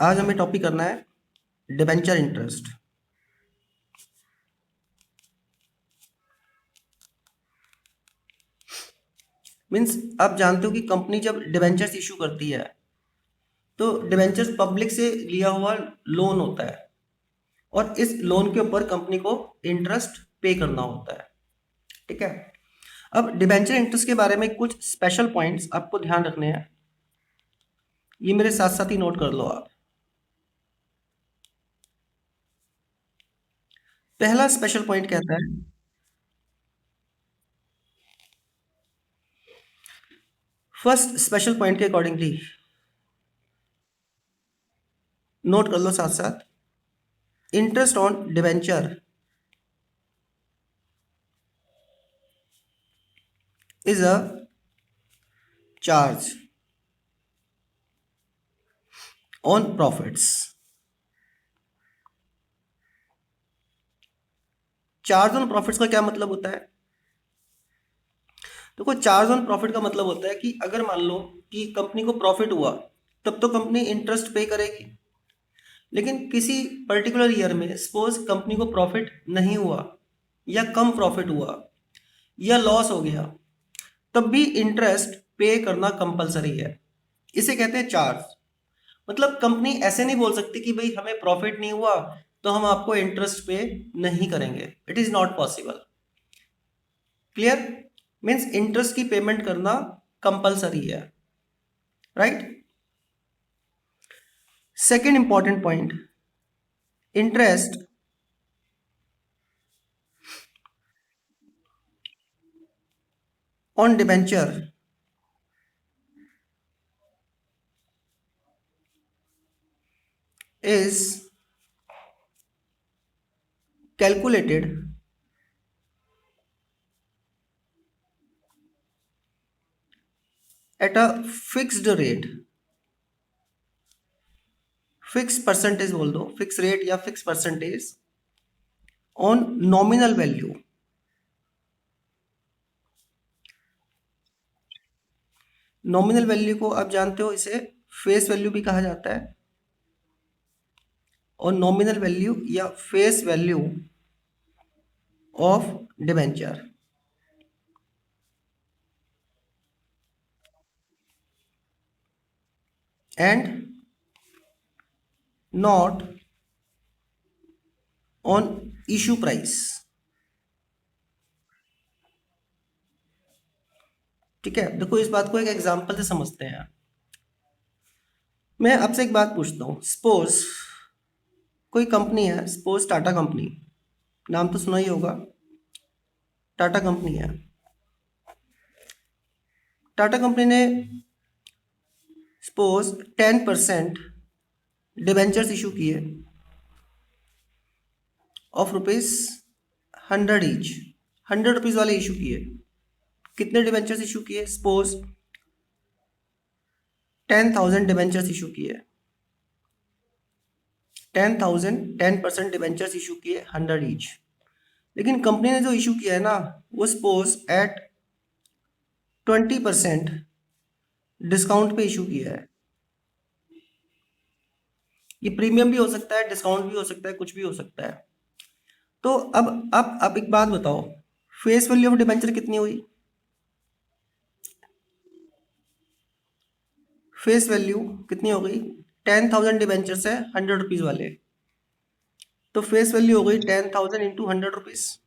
आज हमें टॉपिक करना है डिबेंचर इंटरेस्ट। मीन्स आप जानते हो कि कंपनी जब डिबेंचर्स इशू करती है तो डिबेंचर्स पब्लिक से लिया हुआ लोन होता है और इस लोन के ऊपर कंपनी को इंटरेस्ट पे करना होता है। ठीक है। अब डिबेंचर इंटरेस्ट के बारे में कुछ स्पेशल पॉइंट्स आपको ध्यान रखने हैं, ये मेरे साथ साथ ही नोट कर लो आप। पहला स्पेशल पॉइंट कहता है, फर्स्ट स्पेशल पॉइंट के अकॉर्डिंगली नोट कर लो साथ साथ, interest on debenture is a charge on profits। Charge on profits का क्या मतलब होता है? देखो, चार्ज ऑन प्रॉफिट का मतलब होता है कि अगर मान लो कि कंपनी को प्रॉफिट हुआ तब तो कंपनी इंटरेस्ट पे करेगी, लेकिन किसी पर्टिकुलर ईयर में सपोज कंपनी को प्रॉफिट नहीं हुआ या कम प्रॉफिट हुआ या लॉस हो गया, तब भी इंटरेस्ट पे करना कंपलसरी है। इसे कहते हैं चार्ज। मतलब कंपनी ऐसे नहीं बोल सकती कि भाई हमें प्रॉफिट नहीं हुआ तो हम आपको इंटरेस्ट पे नहीं करेंगे। It is not possible. Clear? Means interest की पेमेंट करना कंपलसरी है। Right. Second important point, interest on debenture is calculated at a fixed rate, fix percentage बोल दो, फिक्स रेट या fix percentage on nominal value. Nominal value को आप जानते हो, इसे फेस वैल्यू भी कहा जाता है, और नॉमिनल वैल्यू या face value of debenture. And not on issue price. ठीक है। देखो, इस बात को एक एग्जांपल से समझते हैं। मैं आपसे एक बात पूछता हूँ, सपोज कोई कंपनी है, सपोज टाटा कंपनी, नाम तो सुना ही होगा, टाटा कंपनी है। टाटा कंपनी ने सपोज 10% डिबेंचर्स इशू किए ऑफ रुपीज 100 ईच, 100 रुपीज वाले इशू किए। कितने डिबेंचर्स इशू किए? सपोज 10,000 डिबेंचर्स इशू किए। 10,000 10% डिबेंचर्स इशू किए 100 ईच। लेकिन कंपनी ने जो इशू किया है ना, वो सपोज एट 20% डिस्काउंट पे इशू किया है। ये प्रीमियम भी हो सकता है, डिस्काउंट भी हो सकता है, कुछ भी हो सकता है। तो अब आप एक बात बताओ, फेस वैल्यू ऑफ डिबेंचर कितनी हुई? फेस वैल्यू कितनी हो गई? 10,000 डिबेंचर्स है 100 रुपीज वाले, तो फेस वैल्यू हो गई 10,000 इंटू 100 रुपीज,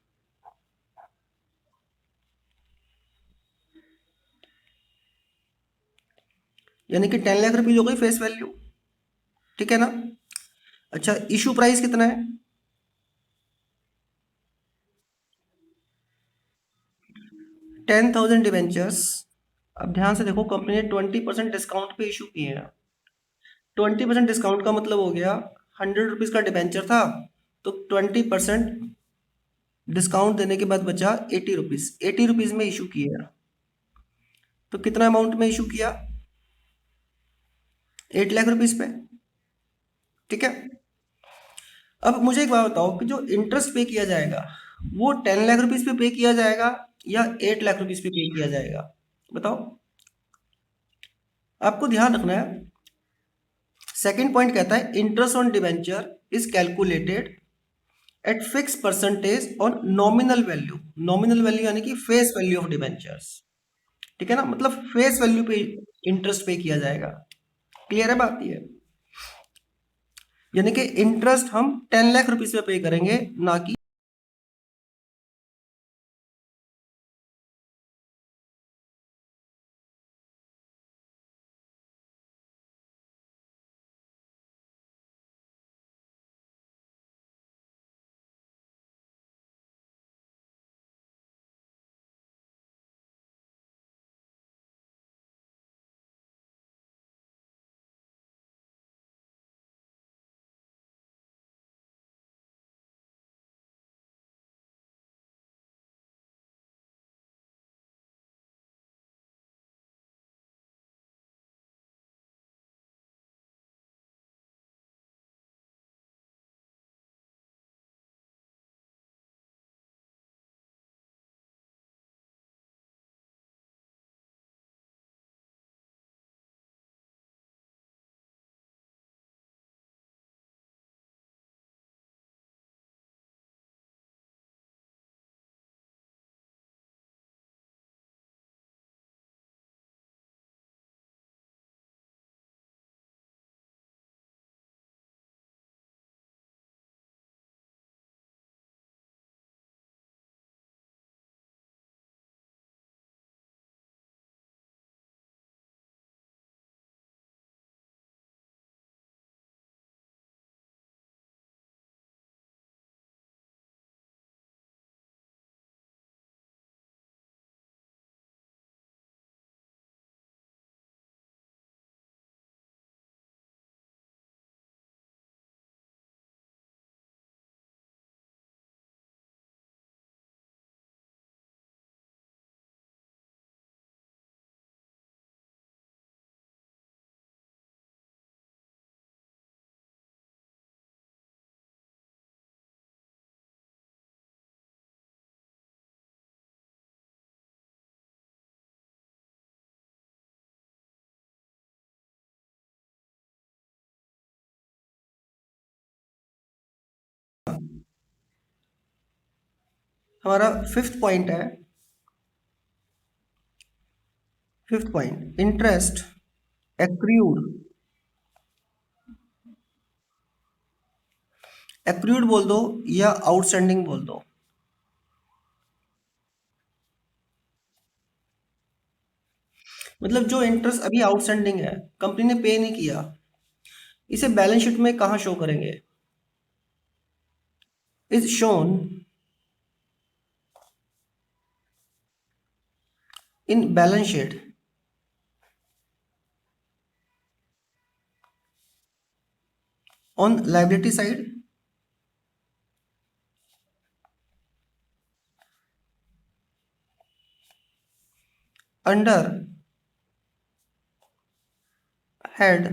यानी कि 10 लाख रुपीज हो गई फेस वैल्यू। ठीक है ना? अच्छा, इशू प्राइस कितना है? 10,000 डिबेंचर्स। अब ध्यान से देखो, कंपनी ने 20% डिस्काउंट पे इशू किए हैं। 20% डिस्काउंट का मतलब हो गया 100 रुपीज का डिबेंचर था, तो 20% डिस्काउंट देने के बाद बचा 80 रुपीज। 80 रुपीज में इशू किया, तो कितना अमाउंट में इशू किया? 8 लाख रुपीज पे। ठीक है। अब मुझे एक बात बताओ कि जो इंटरेस्ट पे किया जाएगा वो 10 लाख रुपीज पे किया जाएगा या 8 लाख रुपीज पे किया जाएगा? बताओ। आपको ध्यान रखना है, सेकंड पॉइंट कहता है interest on debenture is calculated at fix percentage on nominal value. Nominal value यानी कि फेस वैल्यू ऑफ डिबेंचर्स। ठीक है ना, मतलब फेस वैल्यू पे इंटरेस्ट पे किया जाएगा। क्लियर है बात ये? यानी कि इंटरेस्ट हम 10 लाख रुपीज पे पे करेंगे, ना कि हमारा फिफ्थ पॉइंट है। Fifth point, interest accrued. Accrued बोल दो या आउटस्टैंडिंग बोल दो। मतलब जो इंटरेस्ट अभी आउटस्टैंडिंग है, कंपनी ने पे नहीं किया, इसे बैलेंस शीट में कहाँ शो करेंगे? Is shown in balance sheet on liability side, under head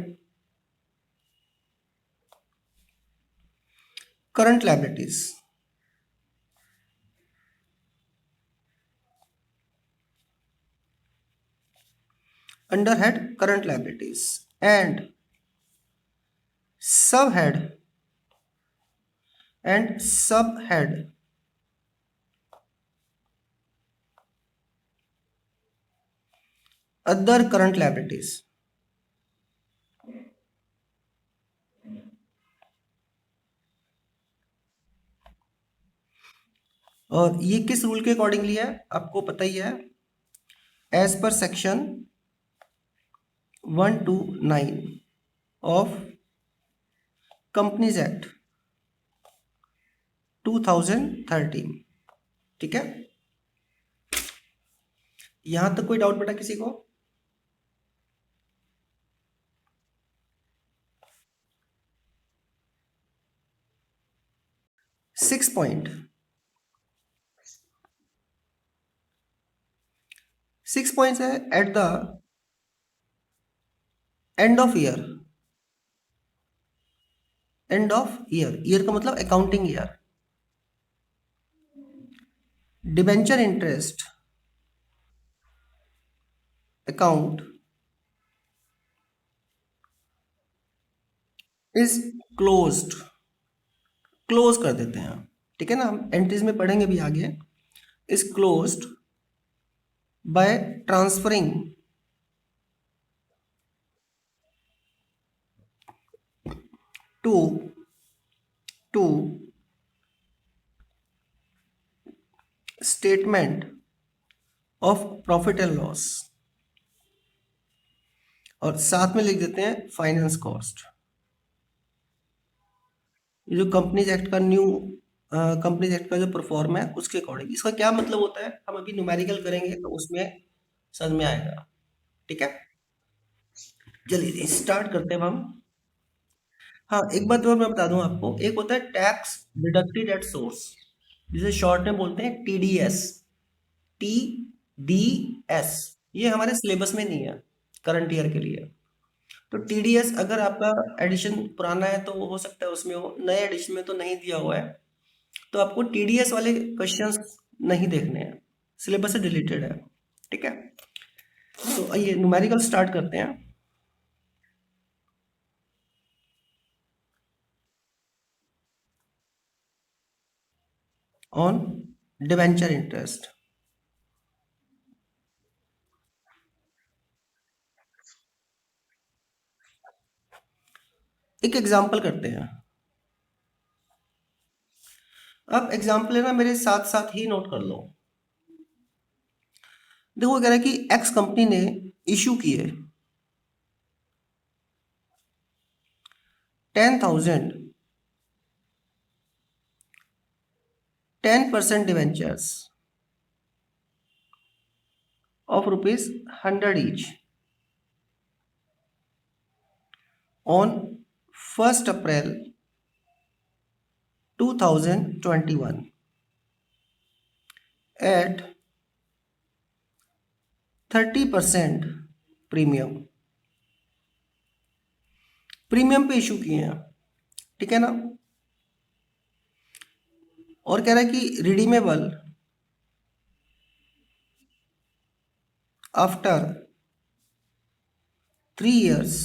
current liabilities. Under head current liabilities and सब हेड अदर करंट लाइबिलिटीज। और ये किस रूल के अकॉर्डिंगली है, आपको पता ही है, as per section 129 of companies act 2013। ठीक है, यहां तक कोई डाउट बेटा किसी को? सिक्स पॉइंट, सिक्स पॉइंट्स है at the end of year. End of year, year का मतलब accounting year. Debenture interest account is closed, close कर देते हैं, ठीक है ना, हम एंट्रीज में पढ़ेंगे भी आगे। Is closed by transferring to to statement of profit and loss, और साथ में लिख देते हैं फाइनेंस कॉस्ट। ये जो कंपनीज एक्ट का न्यू कंपनीज एक्ट का जो परफॉर्म है उसके अकॉर्डिंग, इसका क्या मतलब होता है हम अभी न्यूमेरिकल करेंगे तो उसमें समझ में आएगा, ठीक है। चलिए स्टार्ट करते हैं अब हम। हाँ, एक बात और मैं बता दूं आपको, एक होता है टैक्स डिडक्टेड एट सोर्स, जिसे शॉर्ट में बोलते हैं टीडीएस, टीडीएस। ये हमारे सिलेबस में नहीं है करंट ईयर के लिए। तो टीडीएस अगर आपका एडिशन पुराना है तो हो सकता है उसमें हो, नए एडिशन में तो नहीं दिया हुआ है, तो आपको टीडीएस वाले क्वेश्चंस नहीं देखने हैं, सिलेबस से डिलीटेड है, ठीक है। तो आइए न्यूमेरिकल स्टार्ट करते हैं। On debenture interest. एक एग्जांपल करते हैं, अब एग्जांपल है ना, मेरे साथ साथ ही नोट कर लो। देखो कह रहा है कि एक्स कंपनी ने इशू किए 10,000 10% debentures of rupees 100 each on 1 April 2021 at 30% premium, premium पे इशू किए हैं, ठीक है ना। और कह रहा है कि redeemable after 3 years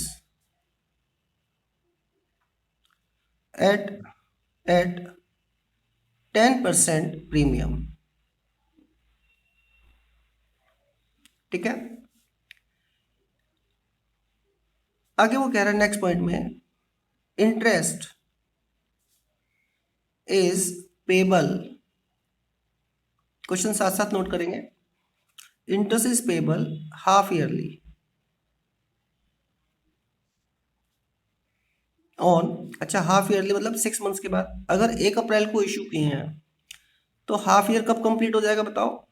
at at 10% premium, ठीक है। आगे वो कह रहा है नेक्स्ट पॉइंट में, इंटरेस्ट इज पेबल, क्वेश्चन साथ साथ नोट करेंगे। Interest is payable half yearly on, अच्छा हाफ ईयरली मतलब 6 मंथ्स के बाद, अगर 1 अप्रैल को इशू किए हैं तो हाफ ईयर कब कंप्लीट हो जाएगा बताओ।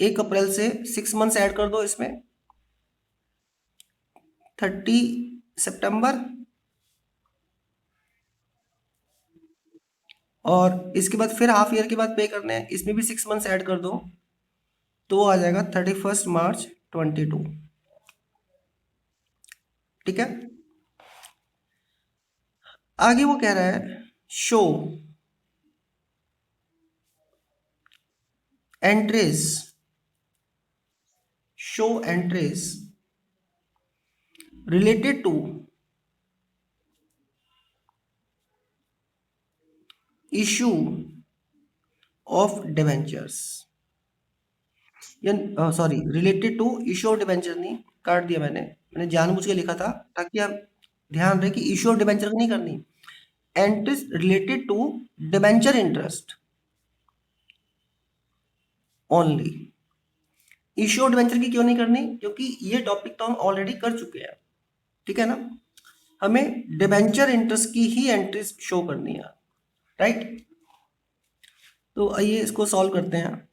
1 अप्रैल से 6 मंथ्स ऐड कर दो इसमें, 30 सितंबर, और इसके बाद फिर हाफ ईयर के बाद पे करने हैं, इसमें भी 6 मंथ्स ऐड कर दो, तो वो आ जाएगा 31 मार्च 2022, ठीक है। आगे वो कह रहा है show entries, show entries related to issue of debentures, या sorry related to issue of debenture नहीं, काट दिया मैंने, मैंने जानबूझ के लिखा था ताकि आप ध्यान रहे कि इशू ऑफ डिवेंचर नहीं करनी, entries related to debenture interest only. Issue of debenture की क्यों नहीं करनी, क्योंकि ये टॉपिक तो हम ऑलरेडी कर चुके हैं, ठीक है ना। हमें डिवेंचर इंटरेस्ट की ही एंट्रीज शो करनी है, राइट। तो आइए इसको सॉल्व करते हैं,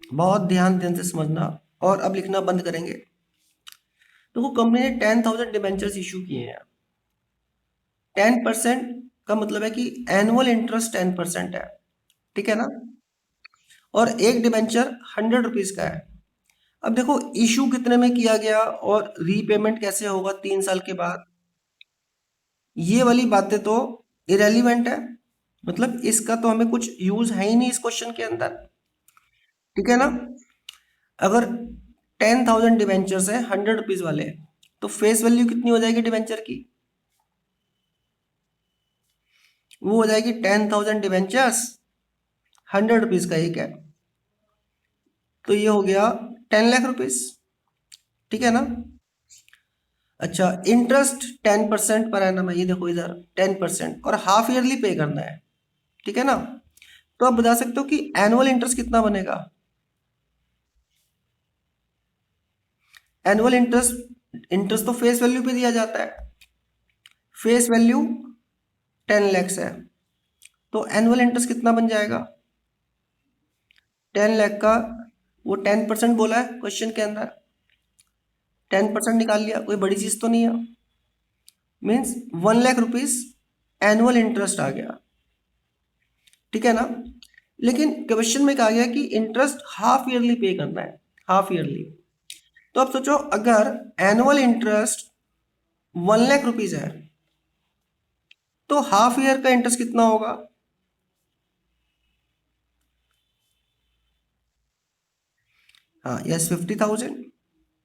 बहुत ध्यान से समझना, और अब लिखना बंद करेंगे। तो वो कंपनी ने 10,000 डिबेंचर्स इशू किए हैं, 10% का मतलब है कि एनुअल इंटरेस्ट 10% है, ठीक है ना। और एक डिबेंचर 100 रुपीज का है। अब देखो इशू कितने में किया गया और रीपेमेंट कैसे होगा 3 साल के बाद, ये वाली बातें तो इरेलीवेंट है, मतलब इसका तो हमें कुछ यूज है ही नहीं इस क्वेश्चन के अंदर, ठीक है ना। अगर 10,000 डिवेंचर्स है 100 रुपीज वाले, तो फेस वैल्यू कितनी हो जाएगी डिवेंचर की, वो हो जाएगी 10,000 डिवेंचर्स, 100 रुपीज का एक है, तो ये हो गया 10 लाख रुपीज। ठीक है ना। अच्छा, इंटरेस्ट 10% पर एनम है, ये देखो इधर 10%, और हाफ ईयरली पे करना है। ठीक है ना। तो आप बता सकते हो कि एनुअल इंटरेस्ट कितना बनेगा। एनुअल इंटरेस्ट, इंटरेस्ट तो फेस वैल्यू पे दिया जाता है, फेस वैल्यू 10 लाख है, तो एनुअल इंटरेस्ट कितना बन जाएगा 10 लाख का। वो 10% बोला है क्वेश्चन के अंदर, 10% निकाल लिया, कोई बड़ी चीज तो नहीं है। Means 1 lakh rupees annual interest आ गया। ठीक है ना। लेकिन क्वेश्चन में कहा गया कि इंटरेस्ट हाफ ईयरली पे करना है, हाफ ईयरली। तो अब सोचो, अगर एनुअल इंटरेस्ट 1 लाख रुपीज है, तो हाफ ईयर का इंटरेस्ट कितना होगा। हाँ, यस, 50,000,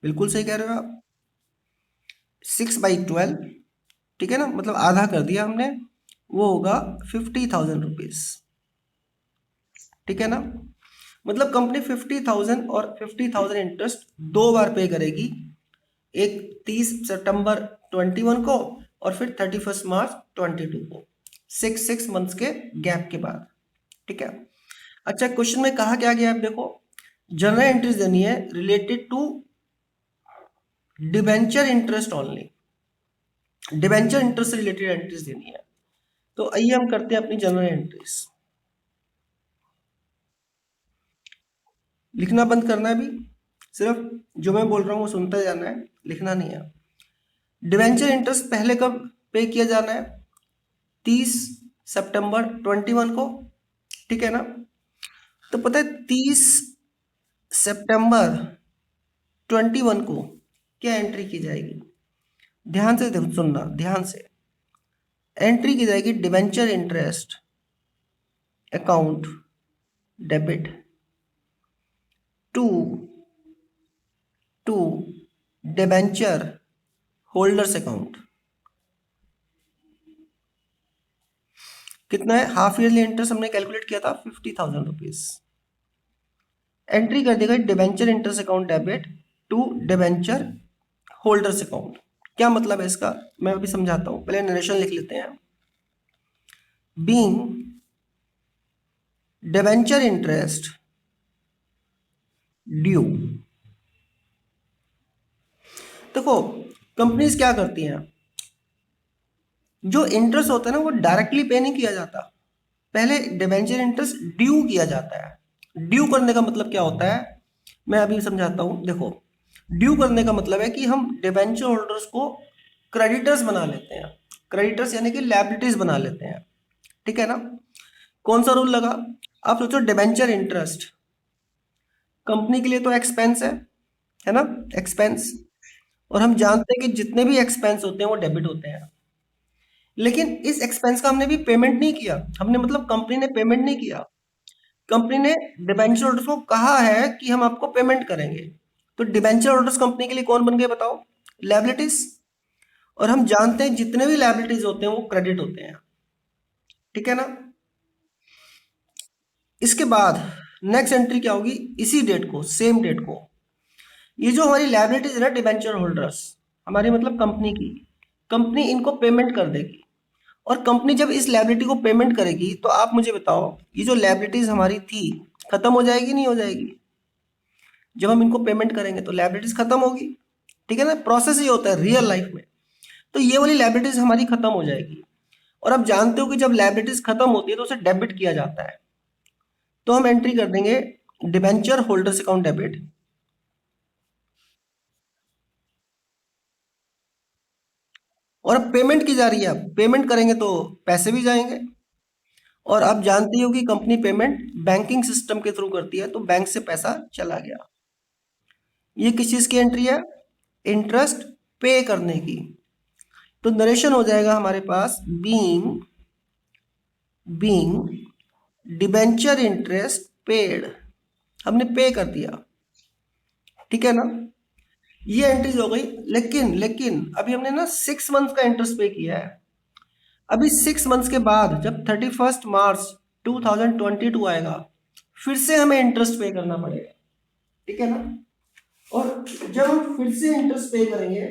बिल्कुल सही कह रहे हो आप। 6/12, ठीक है ना, मतलब आधा कर दिया हमने, वो होगा 50,000 रुपीज। ठीक है ना। मतलब कंपनी 50,000 और 50,000 इंटरेस्ट दो बार पे करेगी, एक 30 सितंबर 2021 को, और फिर 31 मार्च 2022 को, 6 मंथ्स के गैप के बाद। ठीक है। अच्छा, क्वेश्चन में कहा क्या गया, आप देखो, जनरल एंट्रीज देनी है related to debenture interest only, debenture interest से रिलेटेड एंट्रीज देनी है। तो आइए हम करते हैं अपनी जनरल एंट्रीज। लिखना बंद करना है अभी, सिर्फ जो मैं बोल रहा हूँ वो सुनते जाना है, लिखना नहीं है। डिवेंचर इंटरेस्ट पहले कब पे किया जाना है, 30 सितंबर 2021 को। ठीक है ना। तो पता है 30 सितंबर 2021 को क्या एंट्री की जाएगी, ध्यान से सुनना, ध्यान से। एंट्री की जाएगी debenture interest account debit to to debenture holders account. कितना है, हाफ ईयरली इंटरेस्ट हमने कैलकुलेट किया था 50,000 रुपीज। एंट्री कर देगा debenture interest account debit to debenture holders account. क्या मतलब है इसका, मैं अभी समझाता हूं, पहले नरेशन लिख लेते हैं। बीइंग डिवेंचर इंटरेस्ट ड्यू, देखो कंपनीज क्या करती हैं, जो इंटरेस्ट होता है ना वो डायरेक्टली पे नहीं किया जाता, पहले डिवेंचर इंटरेस्ट ड्यू किया जाता है। ड्यू करने का मतलब क्या होता है, मैं अभी समझाता हूँ। देखो, ड्यू करने का मतलब है कि हम डिवेंचर होल्डर्स को क्रेडिटर्स बना लेते हैं, क्रेडिटर्स यानी कि लायबिलिटीज बना लेते हैं। ठीक है ना। कौन सा रूल लगा, आप सोचो डिवेंचर इंटरेस्ट कंपनी के लिए तो एक्सपेंस है ना, एक्सपेंस। और हम जानते हैं कि जितने भी एक्सपेंस होते हैं वो डेबिट होते हैं। लेकिन इस एक्सपेंस का हमने भी पेमेंट नहीं किया, हमने मतलब कंपनी ने पेमेंट नहीं किया। कंपनी ने डिबेंचर होल्डर्स को कहा है कि हम आपको पेमेंट करेंगे, तो डिबेंचर होल्डर्स कंपनी के लिए कौन बन गए बताओ, लायबिलिटीज। और हम जानते हैं जितने भी लायबिलिटीज होते हैं वो क्रेडिट होते हैं। ठीक है ना। इसके बाद नेक्स्ट एंट्री क्या होगी, इसी डेट को, सेम डेट को, ये जो हमारी लायबिलिटीज है ना डिबेंचर होल्डर्स, हमारी मतलब कंपनी की, कंपनी इनको पेमेंट कर देगी। और कंपनी जब इस लायबिलिटी को पेमेंट करेगी तो आप मुझे बताओ, ये जो लायबिलिटीज हमारी थी खत्म हो जाएगी नहीं हो जाएगी। जब हम इनको पेमेंट करेंगे तो लायबिलिटीज खत्म होगी। ठीक है ना, प्रोसेस ये होता है रियल लाइफ में। तो ये वाली लायबिलिटीज हमारी खत्म हो जाएगी। और आप जानते हो कि जब लायबिलिटीज खत्म होती है तो उसे डेबिट किया जाता है। तो हम एंट्री कर देंगे डिबेंचर होल्डर्स अकाउंट डेबिट। और अब पेमेंट की जा रही है, अब पेमेंट करेंगे तो पैसे भी जाएंगे। और आप जानते हो कि कंपनी पेमेंट बैंकिंग सिस्टम के थ्रू करती है, तो बैंक से पैसा चला गया। ये किस चीज की एंट्री है, इंटरेस्ट पे करने की। तो नरेशन हो जाएगा हमारे पास, being being debenture interest paid, हमने पे कर दिया। ठीक है ना। ये एंट्रीज हो गई। लेकिन लेकिन अभी हमने ना 6 मंथ का इंटरेस्ट पे किया है, अभी 6 मंथ्स के बाद जब 31 मार्च 2022 आएगा, फिर से हमें इंटरेस्ट पे करना पड़ेगा, ठीक है ना। और जब हम फिर से इंटरेस्ट पे करेंगे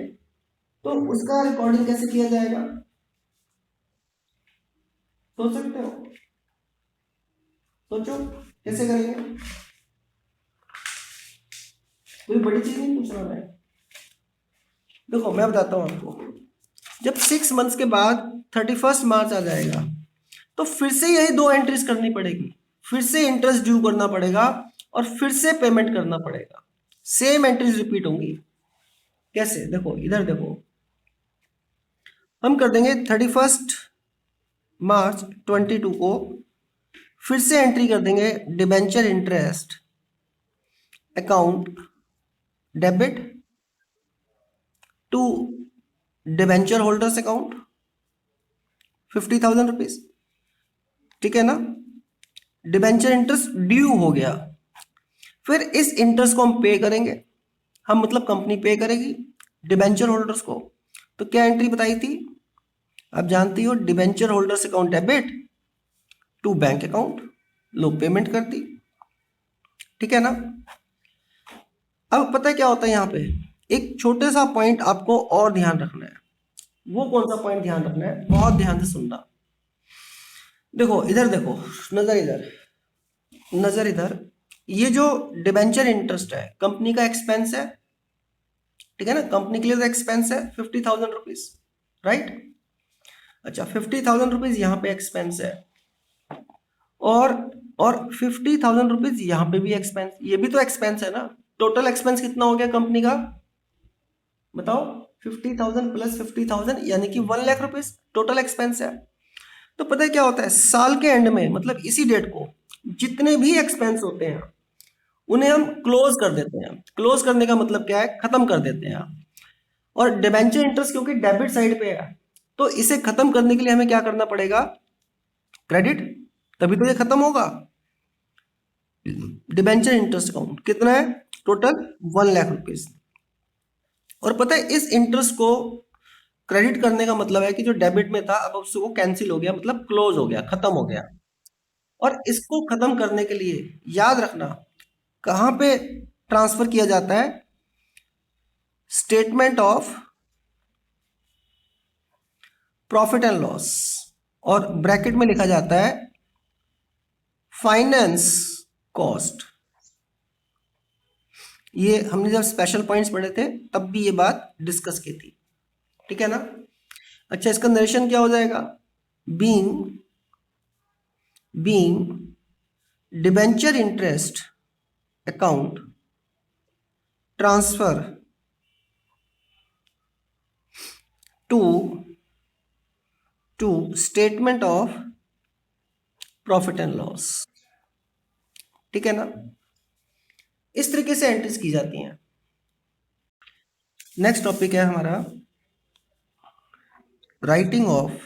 तो उसका रिकॉर्डिंग कैसे किया जाएगा, सोच सकते हो? सोचो कैसे करेंगे। कोई बड़ी चीज नहीं पूछ रहा मैं। देखो मैं बताता हूँ आपको, जब 6 मंथ्स के बाद 31 मार्च आ जाएगा तो फिर से यही दो एंट्रीज करनी पड़ेगी, फिर से इंटरेस्ट ड्यू करना पड़ेगा और फिर से पेमेंट करना पड़ेगा। सेम एंट्रीज रिपीट होंगी। कैसे, देखो इधर देखो, हम कर देंगे 31 मार्च 22 को, फिर से एंट्री कर देंगे debenture interest account debit to debenture holders account 50,000 rupees, ठीक है ना। डिबेंचर इंटरेस्ट ड्यू हो गया, फिर इस इंटरेस्ट को हम पे करेंगे, हम मतलब कंपनी पे करेगी डिबेंचर होल्डर्स को। तो क्या एंट्री बताई थी, आप जानती हो, debenture holders account debit to bank account, लो पेमेंट कर दी, ठीक है ना। अब पता है क्या होता है यहाँ पे, एक छोटे सा पॉइंट आपको और ध्यान रखना है। वो कौन सा पॉइंट ध्यान रखना है, बहुत ध्यान से सुनना। देखो इधर देखो, नजर इधर, नजर इधर, ये जो डिबेंचर इंटरेस्ट है कंपनी का एक्सपेंस है, ठीक है ना, कंपनी के लिए तो एक्सपेंस है 50,000 रुपीज, राइट। अच्छा 50,000 रुपीज यहाँ पे एक्सपेंस है, और और 50,000 रुपीज यहाँ पे भी एक्सपेंस, ये भी तो एक्सपेंस है ना। टोटल एक्सपेंस कितना हो गया कंपनी का, बताओ। 50,000 प्लस 50,000 यानी कि 1 लाख रुपीज टोटल एक्सपेंस है। तो पता है क्या होता है, साल के एंड में मतलब इसी डेट को जितने भी एक्सपेंस होते हैं उन्हें हम क्लोज कर देते हैं। क्लोज करने का मतलब क्या है, खत्म कर देते हैं। और डिबेंचर इंटरेस्ट क्योंकि डेबिट साइड पे है, तो इसे खत्म करने के लिए हमें क्या करना पड़ेगा, क्रेडिट, तभी तो ये खत्म होगा। डिबेंचर इंटरेस्ट अकाउंट कितना है, टोटल 1 लाख रुपीज। और पता है इस इंटरेस्ट को क्रेडिट करने का मतलब है कि जो डेबिट में था अब उसको कैंसिल हो गया, मतलब क्लोज हो गया, खत्म हो गया। और इसको खत्म करने के लिए याद रखना कहाँ पे ट्रांसफर किया जाता है, statement of profit and loss, और ब्रैकेट में लिखा जाता है फाइनेंस कॉस्ट। ये हमने जब स्पेशल पॉइंट्स पढ़े थे तब भी ये बात डिस्कस की थी, ठीक है ना। अच्छा इसका नरेशन क्या हो जाएगा, being debenture interest account transfer to statement of profit and loss, ठीक है ना। इस तरीके से एंट्रीज की जाती हैं। नेक्स्ट टॉपिक है हमारा राइटिंग ऑफ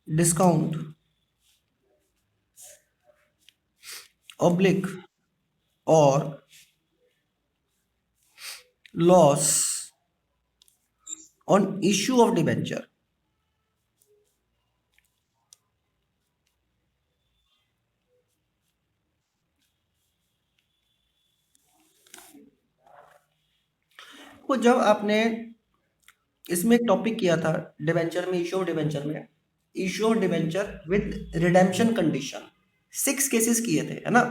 डिस्काउंट ऑब्लिक और loss on issue of debenture. वो जब आपने इसमें एक टॉपिक किया था डिबेंचर में, इश्यू ऑफ डिबेंचर में, issue of debenture with redemption condition, 6 cases किए थे, है ना।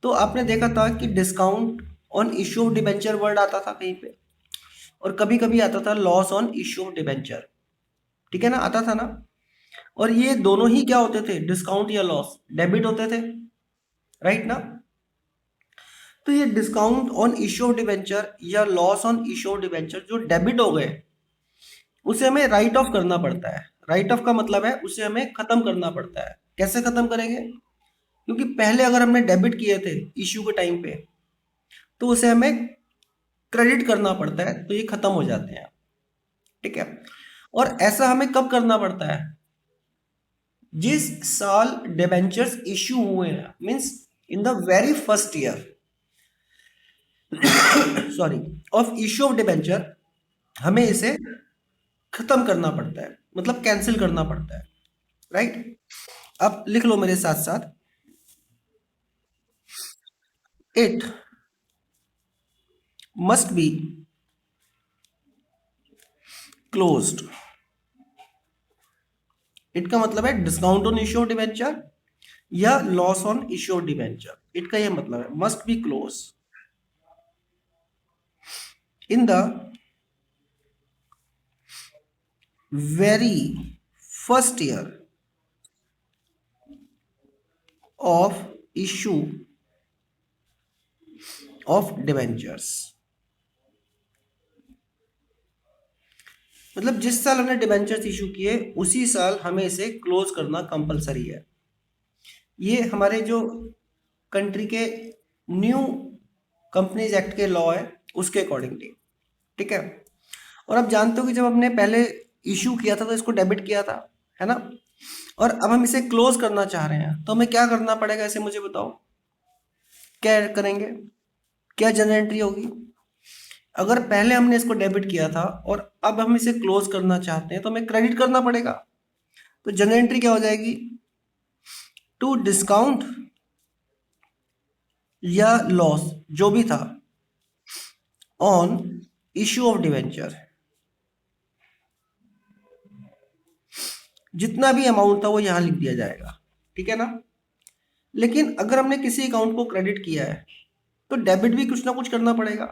तो आपने देखा था कि discount on issue of debenture word आता था कहीं पे, और कभी कभी आता था loss on issue of debenture, ठीक है ना, आता था ना। और ये दोनों ही क्या होते थे, डिस्काउंट या लॉस डेबिट होते थे, राइट ना। तो ये discount on issue of debenture या loss on issue of debenture जो डेबिट हो गए उसे हमें राइट ऑफ करना पड़ता है। राइट ऑफ का मतलब है उसे हमें खत्म करना पड़ता है। कैसे खत्म करेंगे, क्योंकि पहले अगर हमने डेबिट किए थे इश्यू के टाइम पे तो उसे हमें क्रेडिट करना पड़ता है, तो ये खत्म हो जाते हैं, ठीक है। और ऐसा हमें कब करना पड़ता है, जिस साल डिबेंचर्स इश्यू हुए हैं, means in the very first year, sorry, of issue of debenture, हमें इसे खत्म करना पड़ता है, मतलब कैंसिल करना पड़ता है, राइट। अब लिख लो मेरे साथ साथ, it must be closed. It का मतलब है discount on issue of debenture या loss on issue of debenture. It का ये मतलब है must be close in the very first year of issue of debentures. मतलब जिस साल हमने डिबेंचर्स इशू किए उसी साल हमें इसे क्लोज करना कंपलसरी है। ये हमारे जो कंट्री के न्यू कंपनीज एक्ट के लॉ है उसके अकॉर्डिंगली, ठीक है। और आप जानते हो कि जब हमने पहले इशू किया था तो इसको डेबिट किया था, है ना। और अब हम इसे क्लोज करना चाह रहे हैं तो हमें क्या करना पड़ेगा, इसे मुझे बताओ, क्या करेंगे, क्या जनरल एंट्री होगी। अगर पहले हमने इसको डेबिट किया था और अब हम इसे क्लोज करना चाहते हैं तो हमें क्रेडिट करना पड़ेगा। तो जनरल एंट्री क्या हो जाएगी, टू डिस्काउंट या लॉस जो भी था ऑन इश्यू ऑफ डिवेंचर, जितना भी अमाउंट था वो यहां लिख दिया जाएगा, ठीक है ना। लेकिन अगर हमने किसी अकाउंट को क्रेडिट किया है तो डेबिट भी कुछ ना कुछ करना पड़ेगा।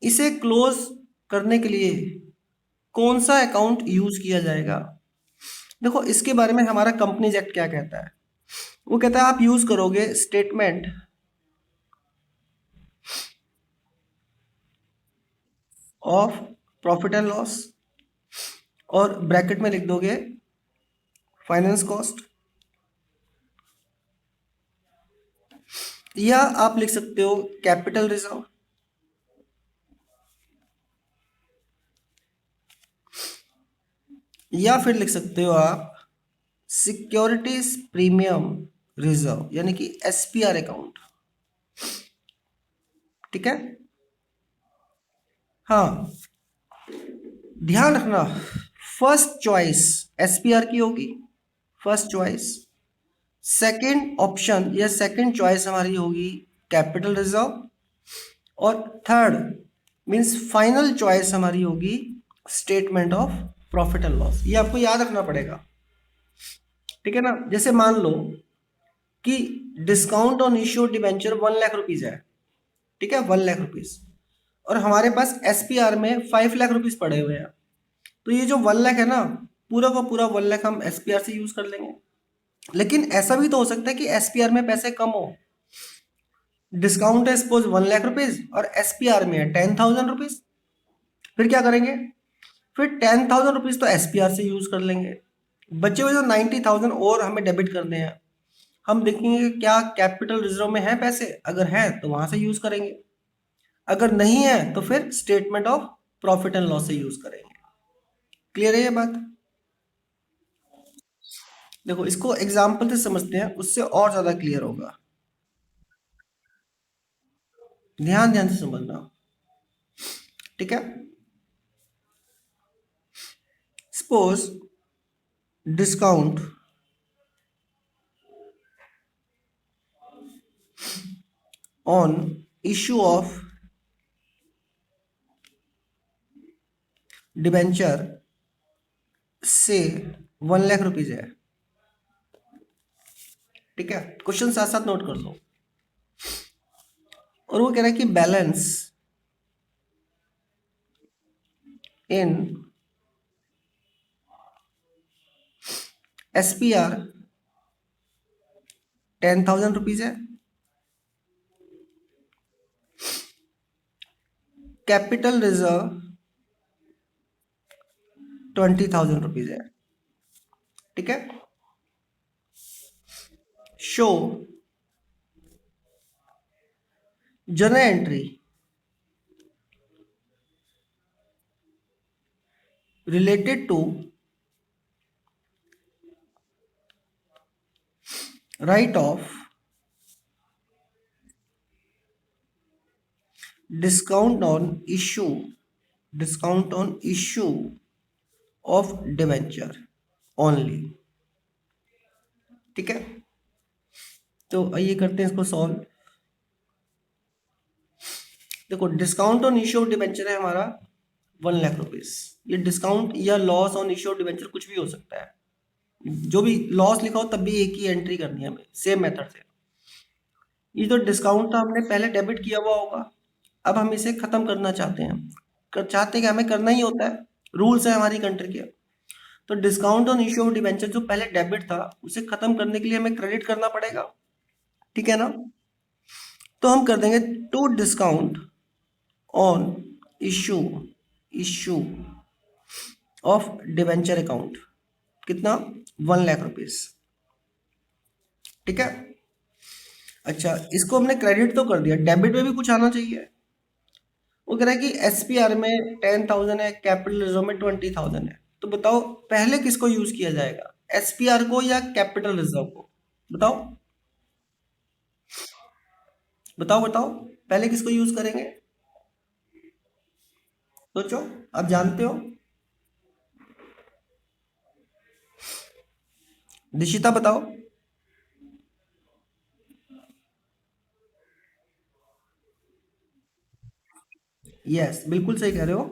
इसे क्लोज करने के लिए कौन सा अकाउंट यूज किया जाएगा, देखो इसके बारे में हमारा कंपनीज एक्ट क्या कहता है। वो कहता है आप यूज करोगे statement of profit and loss और ब्रैकेट में लिख दोगे फाइनेंस कॉस्ट, या आप लिख सकते हो कैपिटल रिजर्व, या फिर लिख सकते हो आप सिक्योरिटीज प्रीमियम रिजर्व यानी कि एसपीआर अकाउंट, ठीक है। हाँ, ध्यान रखना, फर्स्ट चॉइस एसपीआर की होगी, फर्स्ट चॉइस। सेकंड ऑप्शन या सेकंड चॉइस हमारी होगी कैपिटल रिजर्व, और थर्ड मींस फाइनल चॉइस हमारी होगी statement of profit and loss. ये आपको याद रखना पड़ेगा, ठीक है ना। जैसे मान लो कि discount on issue debenture 1 lakh rupees है, ठीक है, 1 लाख रुपीज, और हमारे पास एसपीआर में 5 लाख रुपीज पड़े हुए हैं। तो ये जो 1 लाख है ना, पूरा का पूरा 1 लाख हम एसपीआर से यूज कर लेंगे। लेकिन ऐसा भी तो हो सकता है कि एसपीआर में पैसे कम हो। डिस्काउंट है सपोज 1 लाख रुपीज और एसपीआर में है 10,000 रुपीज, फिर क्या करेंगे, फिर 10,000 रुपीज तो एसपीआर से यूज कर लेंगे। बचे हुए जो 90,000 और हमें डेबिट करने हैं, हम देखेंगे कि क्या कैपिटल रिजर्व में है पैसे, अगर है तो वहां से यूज करेंगे, अगर नहीं है तो फिर statement of profit and loss से यूज करेंगे। क्लियर है ये बात। देखो इसको एग्जाम्पल से समझते हैं, उससे और ज्यादा क्लियर होगा। ध्यान ध्यान से समझना, ठीक है। Suppose discount on issue of debenture से 1 लाख रुपीज है, ठीक है। क्वेश्चन साथ साथ नोट कर लो। और वो कह रहा है कि बैलेंस इन एसपीआर 10,000 रुपीज है, कैपिटल रिजर्व 20,000 रुपीज है, ठीक है। Show journal entry related to write off discount on issue, discount on issue of debenture only. ठीक है, तो आइए करते हैं इसको सॉल्व। देखो discount on issue of debenture है हमारा 1 लाख रुपीज। ये डिस्काउंट या loss on issue of debenture कुछ भी हो सकता है, जो भी लॉस लिखा हो तब भी एक ही एंट्री करनी है हमें, सेम मेथड से। ये जो डिस्काउंट था हमने पहले डेबिट किया हुआ होगा, अब हम इसे खत्म करना चाहते हैं। चाहते हैं कि हमें करना ही होता है, रूल्स है हमारी कंट्री के। तो discount on issue of debenture जो पहले डेबिट था उसे खत्म करने के लिए हमें क्रेडिट करना पड़ेगा। ठीक है ना, तो हम कर देंगे to discount on issue, issue of debenture account, कितना 1 लाख रुपीज। ठीक है, अच्छा इसको हमने क्रेडिट तो कर दिया, डेबिट में भी कुछ आना चाहिए। वो कह रहा है कि एसपीआर में 10,000 है, कैपिटल रिजर्व में 20,000 है, तो बताओ पहले किसको यूज किया जाएगा, एसपीआर को या कैपिटल रिजर्व को? बताओ बताओ बताओ, पहले किसको यूज करेंगे? सोचो, आप जानते हो। दिशिता बताओ। यस बिल्कुल सही कह रहे हो,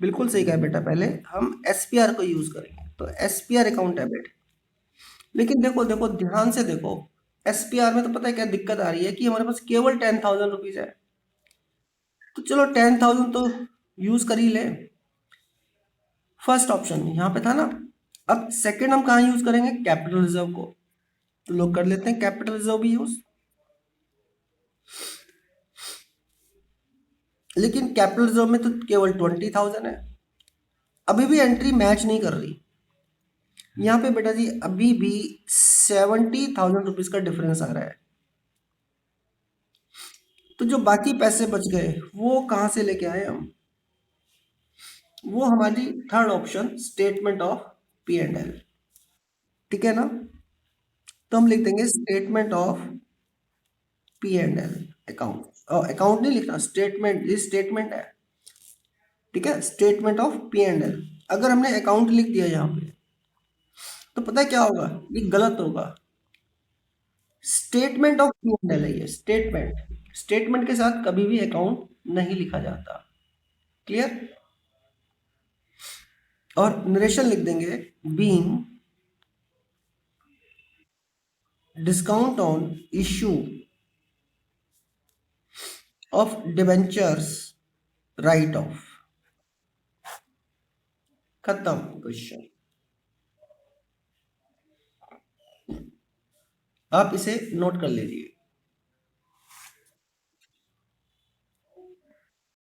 बिल्कुल सही कहा बेटा, पहले हम एसपीआर को यूज करेंगे, तो एसपीआर अकाउंट डेबिट। लेकिन देखो देखो ध्यान से देखो, एसपीआर में तो पता है क्या दिक्कत आ रही है कि हमारे पास केवल 10,000 रुपीज है। तो चलो 10,000 तो यूज कर ही ले, फर्स्ट ऑप्शन यहाँ पे था ना। अब सेकंड हम कहाँ यूज करेंगे, कैपिटल रिजर्व को, तो लोग कर लेते हैं कैपिटल रिजर्व भी यूज। लेकिन कैपिटल रिजर्व में तो केवल 20,000 है, अभी भी एंट्री मैच नहीं कर रही। यहाँ पे बेटा जी अभी भी 70,000 रुपीज का डिफरेंस आ रहा है। तो जो बाकी पैसे बच गए वो कहाँ से लेके आए हम? वो हमारी third option, statement of P and L. ठीक है ना, तो हम लिख देंगे statement of P and L account, account नहीं लिखना, स्टेटमेंट, ये स्टेटमेंट है। ठीक है, statement of P and L. अगर हमने अकाउंट लिख दिया यहाँ पे तो पता है क्या होगा, ये गलत होगा। Statement of P and L है ये, स्टेटमेंट, स्टेटमेंट के साथ कभी भी अकाउंट नहीं लिखा जाता। क्लियर? और नरेशन लिख देंगे being discount on issue of debentures right of. खत्म क्वेश्चन। आप इसे नोट कर लीजिए।